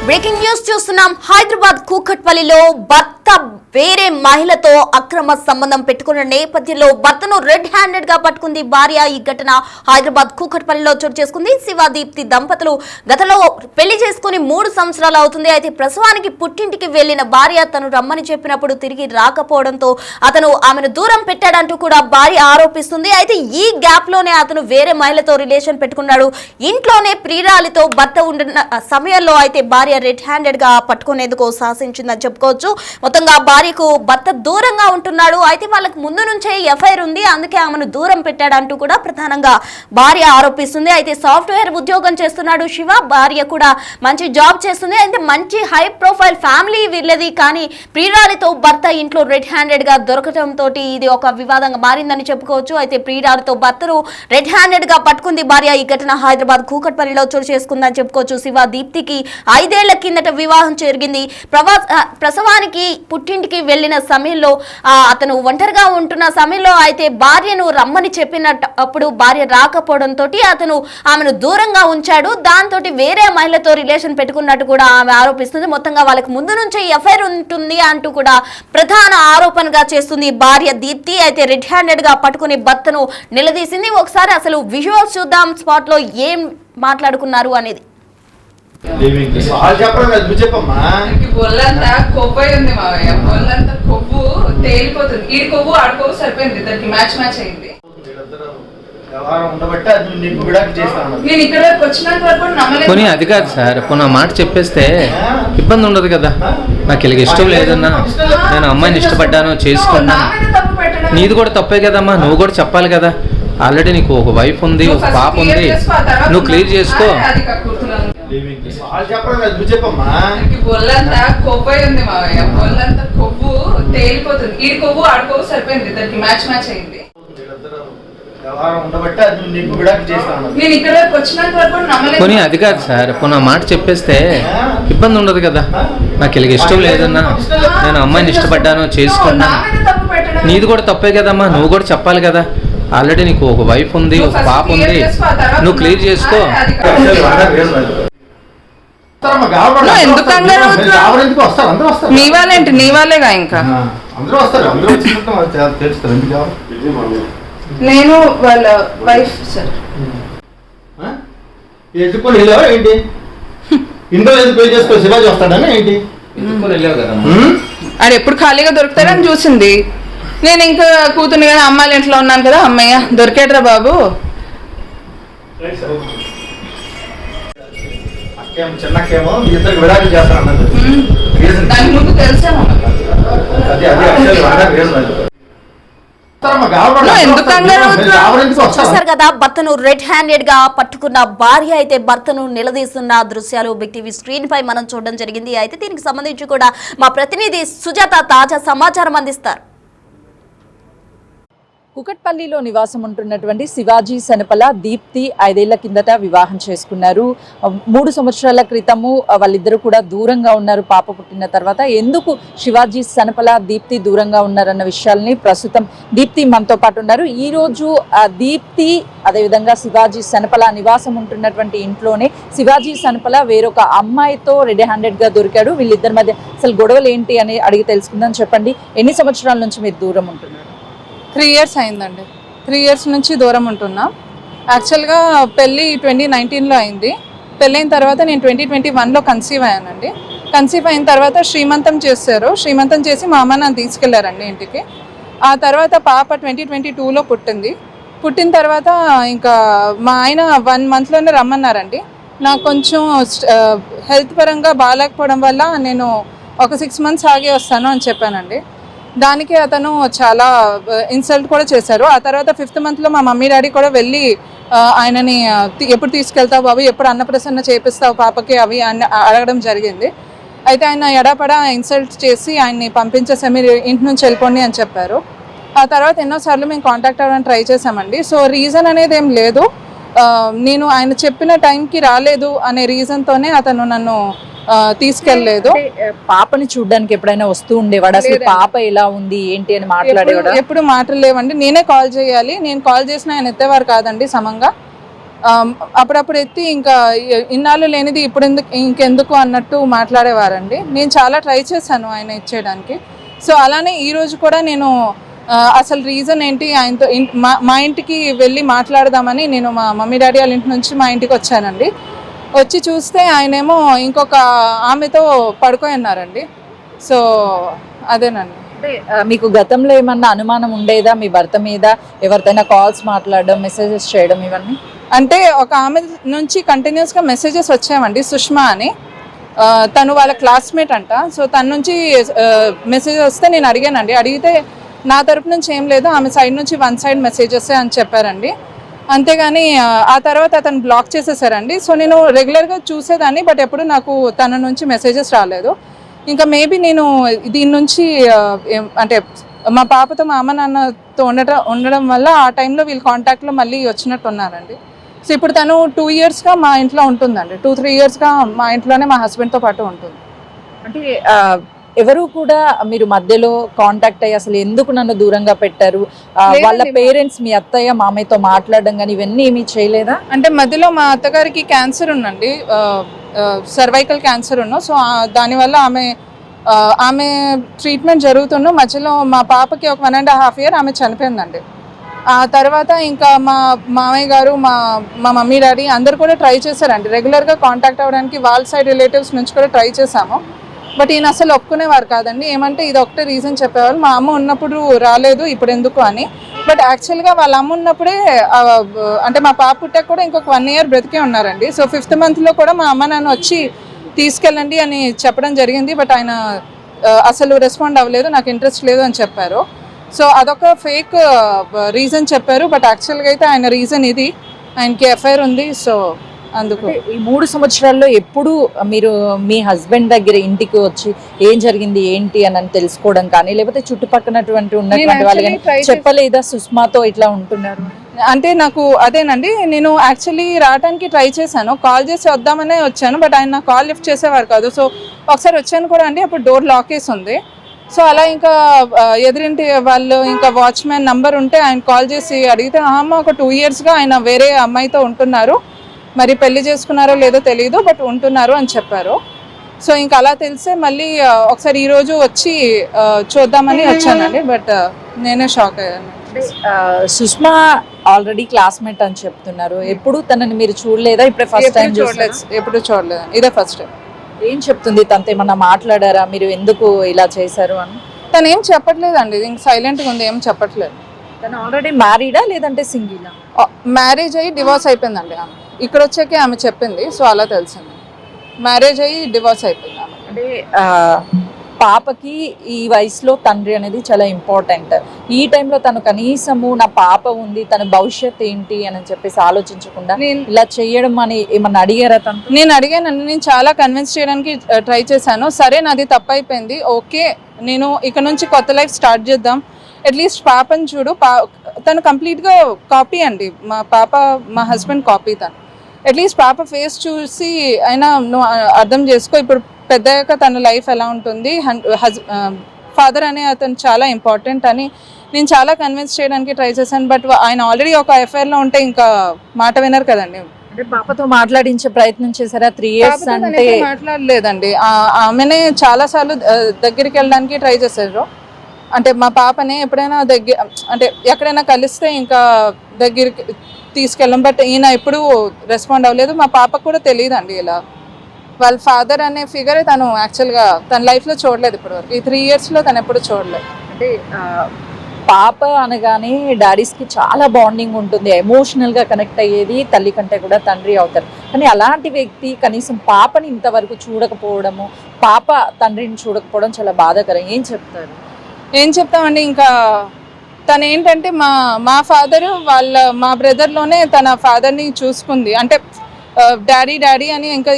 Breaking news చూస్తున్నాం. హైదరాబాద్ కూకట్పల్లిలో భర్త వేరే మహిళతో అక్రమ సంబంధం పెట్టుకున్న నేపథ్యంలో భర్తను రెడ్ హ్యాండెడ్ గా పట్టుకుంది భార్య. ఈ ఘటన హైదరాబాద్ కూకట్పల్లిలో చోటు చేసుకుంది. శివదీప్తి దంపతులు గతంలో పెళ్లి చేసుకుని 3 సంవత్సరాలు అవుతుంది. అయితే ప్రసవానికి పుట్టింటికి వెళ్లిన భార్య తను రమ్మని చెప్పినప్పుడు తిరిగి రాకపోవడంతో అతను ఆమెను దూరం పెట్టాడంటూ కూడా భార్య ఆరోపిస్తుంది. అయితే ఈ గ్యాప్ లోనే అతను వేరే మహిళతో రిలేషన్ పెట్టుకున్నాడు. ఇంట్లోనే ప్రియురాలితో భర్త ఉండిన సమయంలో అయితే భార్య రెడ్ హ్యాండెడ్ గా పట్టుకునేందుకు సాహసించిందని చెప్పుకోవచ్చు. మొత్తంగా భార్యకు భర్త దూరంగా ఉంటున్నాడు. అయితే వాళ్ళకి ముందు నుంచే ఎఫ్ఐఆర్ ఉంది, అందుకే ఆమెను దూరం పెట్టాడంటూ కూడా ప్రధానంగా భార్య ఆరోపిస్తుంది. అయితే సాఫ్ట్వేర్ ఉద్యోగం చేస్తున్నాడు శివ, భార్య కూడా మంచి జాబ్ చేస్తుంది. అయితే మంచి హై ప్రొఫైల్ ఫ్యామిలీ వీళ్ళది. కానీ ప్రియురాలితో భర్త ఇంట్లో రెడ్ హ్యాండెడ్ గా దొరకడంతో ఇది ఒక వివాదంగా మారిందని చెప్పుకోవచ్చు. అయితే ప్రియురాలితో భర్తను రెడ్ హ్యాండెడ్ గా పట్టుకుంది భార్య. ఈ ఘటన హైదరాబాద్ కూకట్పల్లిలో చోటు చేసుకుందని చెప్పుకోవచ్చు. శివ దీప్తికి 5 ఏళ్ల కిందట వివాహం జరిగింది. ప్రసవానికి పుట్టింటికి వెళ్లిన సమయంలో అతను ఒంటరిగా ఉంటున్న సమయంలో అయితే భార్యను రమ్మని చెప్పినప్పుడు భార్య రాకపోవడంతో అతను ఆమెను దూరంగా ఉంచాడు. దాంతో వేరే మహిళతో రిలేషన్ పెట్టుకున్నట్టు కూడా ఆమె ఆరోపిస్తుంది. మొత్తంగా వాళ్ళకి ముందు నుంచే ఎఫ్ఐఆర్ ఉంటుంది అంటూ కూడా ప్రధాన ఆరోపణగా చేస్తుంది భార్య దీప్తి. అయితే రెడ్ హ్యాండెడ్ గా పట్టుకుని భర్తను నిలదీసింది. ఒకసారి అసలు విజువల్స్ చూద్దాం, స్పాట్ లో ఏం మాట్లాడుకున్నారు అనేది. ఒళ్ళంతా కొవ్వు ఉంది మావయ్య, ఒళ్ళంతా కొవ్వు తేలిపోతుంది. ఈ కొవ్వు ఆడ కొవ్వు సరిపోయింది, ఇద్దరికి మ్యాచ్ అయింది. నేను ఇక్కడ వరకు వచ్చినంత వరకు నమ్మలేదు. అది కాదు సార్, పోనీ మాట చెప్పేస్తే ఇబ్బంది ఉండదు కదా. నాకు ఇలాగ ఇష్టం లేదన్నా, నేను అమ్మాయిని ఇష్టపడ్డాను, చేసుకున్నాను. నీది కూడా తప్పే కదమ్మా, నువ్వు కూడా చెప్పాలి కదా. ఆల్రెడీ నీకు ఒక వైఫ్ ఉంది, ఒక పాప ఉంది, నువ్వు క్లియర్ చేసుకో. ఒళ్ళంతా కొవ్వు ఉంది మావయ్య, ఒళ్ళంతా కొవ్వు తేలిపోతుంది. ఈ కొవ్వు ఆడ కొవ్వు సరిపోయింది, ఇద్దరికి మ్యాచ్ అయింది. నేను ఇక్కడ వరకు వచ్చినంత వరకు నమ్మలేదు. అది కాదు సార్, పోనీ మాట చెప్పేస్తే ఇబ్బంది ఉండదు కదా. నాకు ఇలాగ ఇష్టం లేదన్నా, నేను అమ్మాయిని ఇష్టపడ్డాను, చేసుకున్నాను. నీది కూడా తప్పే కదమ్మా, నువ్వు కూడా చెప్పాలి కదా. ఆల్రెడీ నీకు ఒక వైఫ్ ఉంది, ఒక పాప ఉంది, నువ్వు క్లియర్ చేసుకో. నీ వాళ్ళేంటి, నీ వాళ్ళేగా. ఇంకా నేను వాళ్ళ వైఫ్ సార్. ఏంటి ఇంట్లో పెళ్లి చేసుకో శివాజీ వస్తాడని ఏంటి? అది ఎప్పుడు ఖాళీగా దొరుకుతాడని చూసింది. నేను ఇంకా కూతురు కానీ అమ్మాయిల ఇంట్లో ఉన్నాను కదా, అమ్మయ్య దొరికాడరా బాబు. చిన్నకేమో ఇద్దరికి విడాకులు చేస్తాను. దానికి ముందు తెలుసాను. చూసారు కదా, భర్తను రెడ్ హ్యాండెడ్ గా పట్టుకున్న భార్య అయితే భర్తను నిలదీస్తున్న దృశ్యాలు బిగ్ టీవీ స్క్రీన్ పై మనం చూడడం జరిగింది. అయితే దీనికి సంబంధించి కూడా మా ప్రతినిధి సుజాత తాజా సమాచారం అందిస్తారు. కూకట్పల్లిలో నివాసం ఉంటున్నటువంటి శివాజీ సనపల దీప్తి 5 ఏళ్ల కిందట వివాహం చేసుకున్నారు. 3 సంవత్సరాల క్రితము వాళ్ళిద్దరూ కూడా దూరంగా ఉన్నారు పాప పుట్టిన తర్వాత. ఎందుకు శివాజీ సనపల దీప్తి దూరంగా ఉన్నారన్న విషయాల్ని ప్రస్తుతం దీప్తి మనతో పాటు ఉన్నారు. ఈ రోజు దీప్తి అదేవిధంగా శివాజీ సనపల నివాసం ఉంటున్నటువంటి ఇంట్లోనే శివాజీ సనపల వేరొక అమ్మాయితో రెడ్ హ్యాండెడ్ గా దొరికాడు. వీళ్ళిద్దరి మధ్య అసలు గొడవలు ఏంటి అని అడిగి తెలుసుకుందాం. చెప్పండి, ఎన్ని సంవత్సరాల నుంచి మీరు దూరం ఉంటున్నారు? 3 years అయిందండి. 3 years నుంచి దూరం ఉంటున్నా. యాక్చువల్గా పెళ్ళి 2019లో అయింది. పెళ్ళైన తర్వాత నేను 2021లో కన్సీవ్ అయ్యానండి. కన్సీవ్ అయిన తర్వాత శ్రీమంతం చేశారు. శ్రీమంతం చేసి మా అమ్మ నన్ను తీసుకెళ్లారండి ఇంటికి. ఆ తర్వాత పాప 2022లో పుట్టింది. పుట్టిన తర్వాత ఇంకా మా ఆయన 1 monthలోనే రమ్మన్నారండి. నాకు కొంచెం హెల్త్ పరంగా బాగాలేకపోవడం వల్ల నేను ఒక 6 months ఆగి వస్తాను అని చెప్పానండి. దానికి అతను చాలా ఇన్సల్ట్ కూడా చేశారు. ఆ తర్వాత 5th monthలో మా మమ్మీ డాడీ కూడా వెళ్ళి ఆయనని ఎప్పుడు తీసుకెళ్తావు బాబు, ఎప్పుడు అన్నప్రసన్న చేపిస్తావు పాపకి అవి అడగడం జరిగింది. అయితే ఆయన ఎడాపడా ఇన్సల్ట్ చేసి ఆయన్ని పంపించేసి మీరు ఇంటి నుంచి వెళ్ళిపోండి అని చెప్పారు. ఆ తర్వాత ఎన్నోసార్లు మేము కాంటాక్ట్ అవ్వడానికి ట్రై చేసామండి. సో రీజన్ అనేది ఏం లేదు, నేను ఆయన చెప్పిన టైంకి రాలేదు అనే రీజన్తోనే అతను నన్ను తీసుకెళ్లేదు. పాపని చూడడానికి ఎప్పుడైనా వస్తూ ఉండేవాడు? అసలు పాప ఎలా ఉంది ఏంటి అని మాట్లాడేవాడు? ఎప్పుడు మాటలు లేవండి. నేనే కాల్ చేయాలి, నేను కాల్ చేసిన ఆయన ఎత్తేవారు కాదండి సమంగా. అప్పుడప్పుడు ఎత్తి ఇంకా ఇన్నాళ్ళు లేనిది ఇప్పుడు ఇంకెందుకు అన్నట్టు మాట్లాడేవారండి. నేను చాలా ట్రై చేశాను ఆయన ఇచ్చేయడానికి. సో అలానే ఈరోజు కూడా నేను అసలు రీజన్ ఏంటి ఆయనతో మా ఇంటికి వెళ్ళి మాట్లాడదామని నేను మా మమ్మీ డాడీ వాళ్ళ ఇంటి నుంచి మా ఇంటికి వచ్చానండి. వచ్చి చూస్తే ఆయనేమో ఇంకొక ఆమెతో పడుకొని ఉన్నారండి. సో అదేనండి. అంటే మీకు గతంలో ఏమన్నా అనుమానం ఉండేదా మీ భర్త మీద? ఎవరితోనైనా కాల్స్ మాట్లాడడం, మెసేజెస్ చేయడం ఇవన్నీ? అంటే ఒక ఆమె నుంచి కంటిన్యూస్గా మెసేజెస్ వచ్చాయండి, సుష్మా అని. తను వాళ్ళ క్లాస్మేట్ అంట. సో తన నుంచి మెసేజ్ వస్తే నేను అడిగానండి. అడిగితే నా తరపు నుంచి ఏం లేదు, ఆమె సైడ్ నుంచి వన్ సైడ్ మెసేజెస్ అని చెప్పారండి. అంతేగాని ఆ తర్వాత అతను బ్లాక్ చేసేసారండి. సో నేను రెగ్యులర్గా చూసేదాన్ని, బట్ ఎప్పుడు నాకు తన నుంచి మెసేజెస్ రాలేదు. ఇంకా మేబీ నేను దీని నుంచి అంటే మా పాపతో మా అమ్మ నాన్నతో ఉండడం వల్ల ఆ టైంలో వీళ్ళు కాంటాక్ట్లో మళ్ళీ వచ్చినట్టు ఉన్నారండి. సో ఇప్పుడు తను 2 yearsగా మా ఇంట్లో ఉంటుందండి. 2-3 yearsగా మా ఇంట్లోనే మా హస్బెండ్తో పాటు ఉంటుంది. అంటే ఎవరు కూడా మీరు మధ్యలో కాంటాక్ట్ అయ్యి అసలు ఎందుకు నన్ను దూరంగా పెట్టారు, వాళ్ళ పేరెంట్స్ మీ అత్తయ్య మామయ్యతో మాట్లాడడం కానీ ఇవన్నీ ఏమీ చేయలేదా? అంటే మధ్యలో మా అత్తగారికి క్యాన్సర్ ఉందండి, సర్వైకల్ క్యాన్సర్ ఉన్న. సో దానివల్ల ఆమె ట్రీట్మెంట్ జరుగుతున్న మధ్యలో మా పాపకి ఒక 1.5 year ఆమె చనిపోయిందండి. ఆ తర్వాత ఇంకా మా మామయ్య గారు మా మమ్మీ డాడీ అందరు కూడా ట్రై చేశారండి రెగ్యులర్గా కాంటాక్ట్ అవ్వడానికి. వాళ్ళ సైడ్ రిలేటివ్స్ నుంచి కూడా ట్రై చేశాము, బట్ ఈయన అసలు ఒప్పుకునేవారు కాదండి. ఏమంటే ఇది ఒకటే రీజన్ చెప్పేవాళ్ళు, మా అమ్మ ఉన్నప్పుడు రాలేదు ఇప్పుడు ఎందుకు అని. బట్ యాక్చువల్గా వాళ్ళ అమ్మ ఉన్నప్పుడే అంటే మా పాప పుట్టాక కూడా ఇంకొక 1 year బ్రతికే ఉన్నారండి. సో 5th monthలో కూడా మా అమ్మ నాన్న వచ్చి తీసుకెళ్ళండి అని చెప్పడం జరిగింది. బట్ ఆయన అసలు రెస్పాండ్ అవ్వలేదు, నాకు ఇంట్రెస్ట్ లేదు అని చెప్పారు. సో అదొక ఫేక్ రీజన్ చెప్పారు, బట్ యాక్చువల్గా అయితే ఆయన రీజన్ ఇది, ఆయనకి ఎఫ్ఐఆర్ ఉంది. సో అందుకు ఈ 3 సంవత్సరాల్లో ఎప్పుడు మీరు మీ హస్బెండ్ దగ్గర ఇంటికి వచ్చి ఏం జరిగింది ఏంటి అని తెలుసుకోవడం కానీ, లేకపోతే చుట్టుపక్కనటువంటి ఉన్నటువంటి వాళ్ళు కానీ చెప్పలేదా సుష్మాతో ఇట్లా ఉంటున్నారు? అంటే నాకు అదేనండి, నేను యాక్చువల్లీ రావడానికి ట్రై చేశాను, కాల్ చేసి వద్దామనే వచ్చాను, బట్ ఆయన నాకు కాల్ లిఫ్ట్ చేసేవారు కాదు. సో ఒకసారి వచ్చాను కూడా అండి, అప్పుడు డోర్ లాక్ వేసి ఉంది. సో అలా ఇంకా ఎదురింటి వాళ్ళు ఇంకా వాచ్మెన్ నంబర్ ఉంటే ఆయన కాల్ చేసి అడిగితే అమ్మ ఒక 2 yearsగా ఆయన వేరే అమ్మాయితో ఉంటున్నారు, మరి పెళ్లి చేసుకున్నారో లేదో తెలియదు, బట్ ఉంటున్నారు అని చెప్పారు. సో ఇంకా అలా తెలిసే మళ్ళీ ఒకసారి ఈరోజు వచ్చి చూద్దామని వచ్చానండి, బట్ నేనే షాక్ అయ్యాను. సుష్మా ఆల్రెడీ క్లాస్మేట్ అని చెప్తున్నారు, ఎప్పుడు తనని మీరు చూడలేదా? ఇప్పుడు ఫస్ట్ టైం చూడలేదు, ఎప్పుడు చూడలేదు, ఇదే ఫస్ట్ టైం. ఏం చెప్తుంది తనతో? ఏమన్నా మాట్లాడారా మీరు ఎందుకు ఇలా చేశారు అని? తను ఏం చెప్పట్లేదండి, ఇంక సైలెంట్గా ఉంది, ఏం చెప్పట్లేదు. తను ఆల్రెడీ మ్యారీడా లేదంటే సింగిలా? మ్యారేజ్ అయ్యి డివోర్స్ అయిపోయిందండి ఆమె. ఇక్కడ వచ్చాకే ఆమె చెప్పింది, సో అలా తెలిసింది. మ్యారేజ్ అయ్యి డివోర్స్ అయిపోయింది ఆమె. అంటే పాపకి ఈ వయసులో తండ్రి అనేది చాలా ఇంపార్టెంట్. ఈ టైంలో తను కనీసము నా పాప ఉంది, తన భవిష్యత్ ఏంటి అని చెప్పేసి ఆలోచించకుండా ఇలా చేయడం అని ఏమన్నా అడిగారా తను? నేను అడిగానండి, నేను చాలా కన్విన్స్ చేయడానికి ట్రై చేశాను. సరే నాది తప్పు అయిపోయింది, ఓకే నేను ఇక నుంచి కొత్త లైఫ్ స్టార్ట్ చేద్దాం, అట్లీస్ట్ పాపని చూడు. తను కంప్లీట్గా కాపీ అండి, మా పాప మా హస్బెండ్ కాపీ. తను అట్లీస్ట్ పాప ఫేస్ చూసి అయినా నువ్వు అర్థం చేసుకో, ఇప్పుడు పెద్దగా తన లైఫ్ ఎలా ఉంటుంది, ఫాదర్ అనే అతను చాలా ఇంపార్టెంట్ అని నేను చాలా కన్విన్స్ చేయడానికి ట్రై చేశాను. బట్ ఆయన ఆల్రెడీ ఒక ఎఫ్ఐఆర్లో ఉంటే ఇంకా మాట వినరు కదండి. అంటే పాపతో మాట్లాడించే ప్రయత్నం చేశారా? 3 years అంటే మాట్లాడలేదండి. ఆమెనే చాలాసార్లు దగ్గరికి వెళ్ళడానికి ట్రై చేశారు. అంటే మా పాపని ఎప్పుడైనా అంటే ఎక్కడైనా కలిస్తే ఇంకా దగ్గరికి తీసుకెళ్ళాం, బట్ ఈయన ఎప్పుడూ రెస్పాండ్ అవ్వలేదు. మా పాపకు కూడా తెలియదండి ఇలా. వాళ్ళ ఫాదర్ అనే ఫిగర్ తను యాక్చువల్గా తన లైఫ్లో చూడలేదు ఇప్పటివరకు. ఈ 3 yearsలో తను ఎప్పుడు చూడలేదు. అంటే పాప అనగానే డాడీస్కి చాలా బాండింగ్ ఉంటుంది, ఎమోషనల్గా కనెక్ట్ అయ్యేది తల్లి కంటే కూడా తండ్రి అవుతారు. కానీ అలాంటి వ్యక్తి కనీసం పాపని ఇంతవరకు చూడకపోవడము, పాప తండ్రిని చూడకపోవడం చాలా బాధాకరం. ఏం చెప్తారు? ఏం చెప్తామండి, ఇంకా తను ఏంటంటే మా ఫాదరు మా బ్రదర్లోనే తన ఫాదర్ని చూసుకుంది. అంటే డాడీ డాడీ అని ఇంకా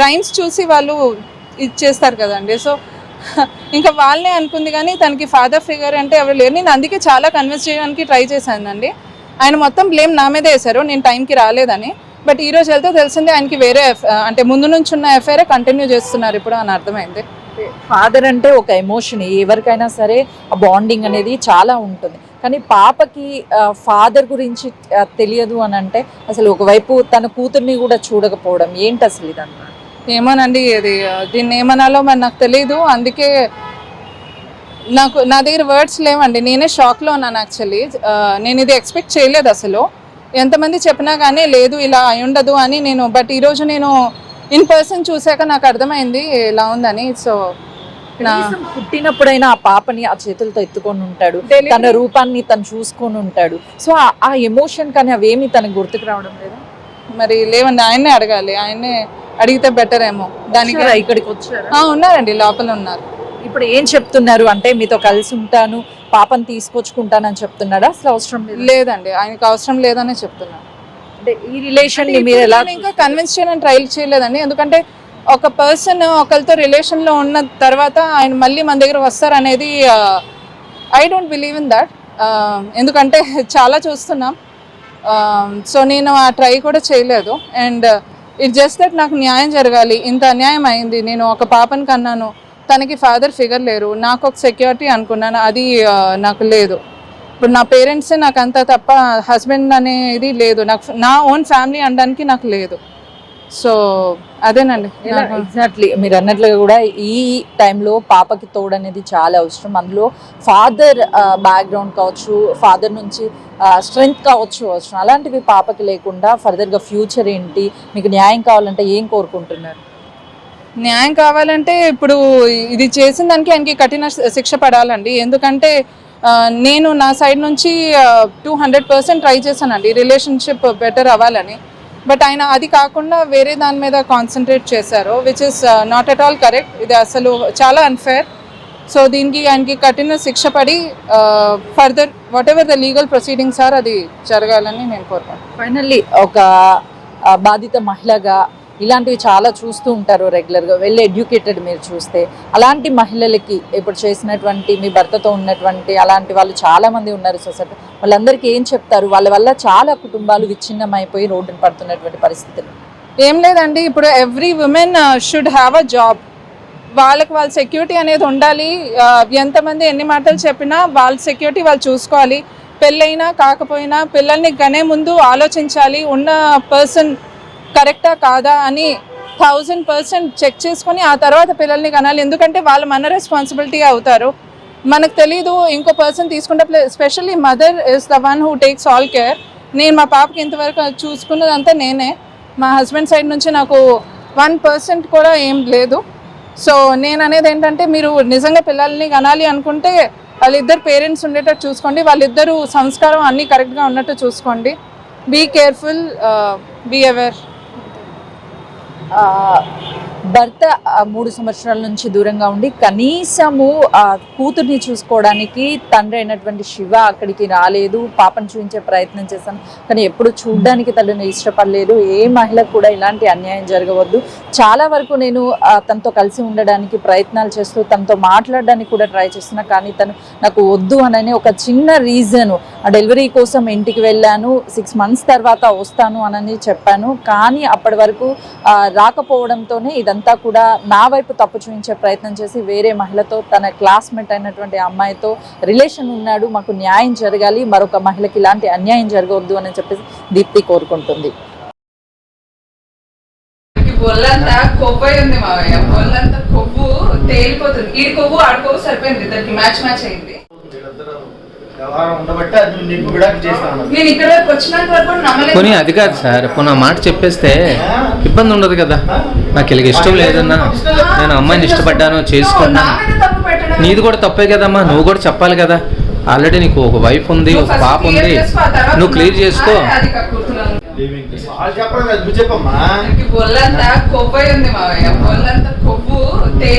రైమ్స్ చూసి వాళ్ళు ఇచ్చేస్తారు కదండి. సో ఇంకా వాళ్ళనే అనుకుంది, కానీ తనకి ఫాదర్ ఫిగర్ అంటే ఎవరు లేరు. నేను అందుకే చాలా కన్విన్స్ చేయడానికి ట్రై చేశానండి. ఆయన మొత్తం బ్లేమ్ నా మీదే వేశారు, నేను టైంకి రాలేదని. బట్ ఈరోజు వెళ్తే తెలిసిందే ఆయనకి వేరే అంటే ముందు నుంచి ఉన్న ఎఫ్ఐఆర్ కంటిన్యూ చేస్తున్నారు ఇప్పుడు అని అర్థమైంది. ఫాదర్ అంటే ఒక ఎమోషన్, ఎవరికైనా సరే ఆ బాండింగ్ అనేది చాలా ఉంటుంది. కానీ పాపకి ఫాదర్ గురించి తెలియదు అని అంటే అసలు ఒకవైపు తన కూతుర్ని కూడా చూడకపోవడం ఏంటి అసలు ఇదంతా? ఏమోనండి, ఇది దీన్ని ఏమనాలో మరి నాకు తెలియదు. అందుకే నా దగ్గర వర్డ్స్ లేవండి. నేనే షాక్లో ఉన్నాను యాక్చువల్లీ. నేను ఇది ఎక్స్పెక్ట్ చేయలేదు అసలు. ఎంతమంది చెప్పినా కానీ లేదు ఇలా అయి ఉండదు అని బట్ ఈరోజు నేను ఇన్ పర్సన్ చూశాక నాకు అర్థమైంది ఇలా ఉందని. సో పుట్టినప్పుడైనా ఆ పాపని ఆ చేతులతో ఎత్తుకొని ఉంటాడు, తన రూపాన్ని తను చూసుకొని ఉంటాడు. సో ఆ ఎమోషన్ కానీ అవేమి తనకు గుర్తుకు రావడం లేదా? మరి లేవండి, ఆయన్నే అడగాలి. ఆయన్నే అడిగితే బెటర్ ఏమో. దానికి ఇక్కడికి వచ్చారు? ఉన్నారండి, లోపల ఉన్నారు. ఇప్పుడు ఏం చెప్తున్నారు అంటే మీతో కలిసి ఉంటాను, పాపని తీసుకొచ్చుకుంటానని చెప్తున్నాడా? అసలు అవసరం లేదండి, ఆయనకు అవసరం లేదనే చెప్తున్నాను. అంటే ఈ రిలేషన్ ని మీరు ఎలా ఇంకా కన్విన్స్ చేయడానికి ట్రై చేయలేదండి. ఎందుకంటే ఒక పర్సన్ ఒకరితో రిలేషన్లో ఉన్న తర్వాత ఆయన మళ్ళీ మన దగ్గర వస్తారనేది I don't believe in that. ఎందుకంటే చాలా చూస్తున్నాం. సో నేను ఆ ట్రై కూడా చేయలేదు. అండ్ ఇట్ జస్ట్ దట్ నాకు న్యాయం జరగాలి. ఇంత అన్యాయం అయింది. నేను ఒక పాపని కన్నాను, తనకి ఫాదర్ ఫిగర్ లేరు. నాకు ఒక సెక్యూరిటీ అనుకున్నాను, అది నాకు లేదు. ఇప్పుడు నా పేరెంట్సే నాకు అంతా తప్ప హస్బెండ్ అనేది లేదు. నాకు నా ఓన్ ఫ్యామిలీ అనడానికి నాకు లేదు. సో అదేనండి. ఎగ్జాక్ట్లీ మీరు అన్నట్లుగా కూడా ఈ టైంలో పాపకి తోడు అనేది చాలా అవసరం. అందులో ఫాదర్ బ్యాక్గ్రౌండ్ కావచ్చు, ఫాదర్ నుంచి స్ట్రెంగ్త్ కావచ్చు అవసరం. అలాంటివి పాపకి లేకుండా ఫర్దర్గా ఫ్యూచర్ ఏంటి, మీకు న్యాయం కావాలంటే ఏం కోరుకుంటున్నారు? న్యాయం కావాలంటే ఇప్పుడు ఇది చేసిన దానికి ఆయనకి కఠిన శిక్ష పడాలండి. ఎందుకంటే నేను నా సైడ్ నుంచి 200% ట్రై చేశానండి రిలేషన్షిప్ బెటర్ అవ్వాలని. బట్ ఆయన అది కాకుండా వేరే దాని మీద కాన్సన్ట్రేట్ చేశారు, which is not at all correct. ఇది అసలు చాలా అన్ఫేర్. సో దీనికి ఆయనకి కఠిన శిక్ష పడి further whatever the legal proceedings are అది జరగాలని నేను కోరుకుంటున్నాను. ఫైనల్లీ ఒక బాధిత మహిళగా ఇలాంటివి చాలా చూస్తూ ఉంటారు రెగ్యులర్గా, వెల్ ఎడ్యుకేటెడ్ మీరు చూస్తే. అలాంటి మహిళలకి ఇప్పుడు చేసినటువంటి మీ భర్తతో ఉన్నటువంటి అలాంటి వాళ్ళు చాలామంది ఉన్నారు సొసైటీ, వాళ్ళందరికీ ఏం చెప్తారు? వాళ్ళ వల్ల చాలా కుటుంబాలు విచ్ఛిన్నమైపోయి రోడ్డున పడుతున్నటువంటి పరిస్థితులు. ఏం లేదండి, ఇప్పుడు every women should have a job. వాళ్ళకి వాళ్ళ సెక్యూరిటీ అనేది ఉండాలి. ఎంతమంది ఎన్ని మాటలు చెప్పినా వాళ్ళ సెక్యూరిటీ వాళ్ళు చూసుకోవాలి. పెళ్ళైనా కాకపోయినా పిల్లల్ని కనే ముందు ఆలోచించాలి, ఉన్న పర్సన్ కరెక్టా కాదా అని 1000% చెక్ చేసుకొని ఆ తర్వాత పిల్లల్ని కనాలి. ఎందుకంటే వాళ్ళు మన రెస్పాన్సిబిలిటీ అవుతారు. మనకు తెలీదు ఇంకో పర్సన్ తీసుకుంటే, especially mother is the one who takes all care. నేను మా పాపకి ఇంతవరకు చూసుకున్నదంతా నేనే. మా హస్బెండ్ సైడ్ నుంచి నాకు 1% కూడా ఏం లేదు. సో నేను అనేది ఏంటంటే, మీరు నిజంగా పిల్లల్ని కనాలి అనుకుంటే వాళ్ళిద్దరు పేరెంట్స్ ఉండేటట్టు చూసుకోండి, వాళ్ళిద్దరూ సంస్కారం అన్నీ కరెక్ట్గా ఉన్నట్టు చూసుకోండి. Be careful, be aware. భర్త 3 సంవత్సరాల నుంచి దూరంగా ఉండి కనీసము కూతుర్ని చూసుకోవడానికి తండ్రి అయినటువంటి శివ అక్కడికి రాలేదు. పాపను చూపించే ప్రయత్నం చేశాను, కానీ ఎప్పుడు చూడడానికి తల్లిని ఇష్టపడలేదు. ఏ మహిళకు కూడా ఇలాంటి అన్యాయం జరగవద్దు. చాలా వరకు నేను తనతో కలిసి ఉండడానికి ప్రయత్నాలు చేస్తూ తనతో మాట్లాడడానికి కూడా ట్రై చేస్తున్నా, కానీ తను నాకు వద్దు అని ఒక చిన్న రీజను, డెలివరీ కోసం ఇంటికి వెళ్ళాను, 6 months తర్వాత వస్తాను అని చెప్పాను. కానీ అప్పటి వరకు రాకపోవడంతోనే ఇదంతా కూడా నా వైపు తప్పు చూపించే ప్రయత్నం చేసి వేరే మహిళతో, తన క్లాస్మేట్ అయినటువంటి అమ్మాయితో రిలేషన్ ఉన్నాడు, మాకు న్యాయం జరగాలి, మరొక మహిళకి ఇలాంటి అన్యాయం జరగవద్దు అని చెప్పేసి దీప్తి కోరుకుంటుంది. ఒళ్ళంతా కొవ్వు ఉంది మావయ్య, ఒళ్ళంతా కొవ్వు తేలిపోతుంది. ఈ కొవ్వు ఆడ కొవ్వు సరిపోయింది, ఇద్దరికి మ్యాచ్ అయింది. నేను ఇక్కడ వరకు వచ్చినంత వరకు నమ్మలేదు. పోనీ అది కాదు సార్, పోనీ ఆ మాట చెప్పేస్తే ఇబ్బంది ఉండదు కదా. నాకు ఇలాగ ఇష్టం లేదన్నా, నేను అమ్మాయిని ఇష్టపడ్డాను, చేసుకున్నాను. నీది కూడా తప్పే కదమ్మా, నువ్వు కూడా చెప్పాలి కదా. ఆల్రెడీ నీకు ఒక వైఫ్ ఉంది, ఒక పాప ఉంది, నువ్వు క్లియర్ చేసుకో. ఒళ్ళంతా కొవ్వు ఉంది మావయ్య, ఒళ్ళంతా కొవ్వు తేలిపోతుంది.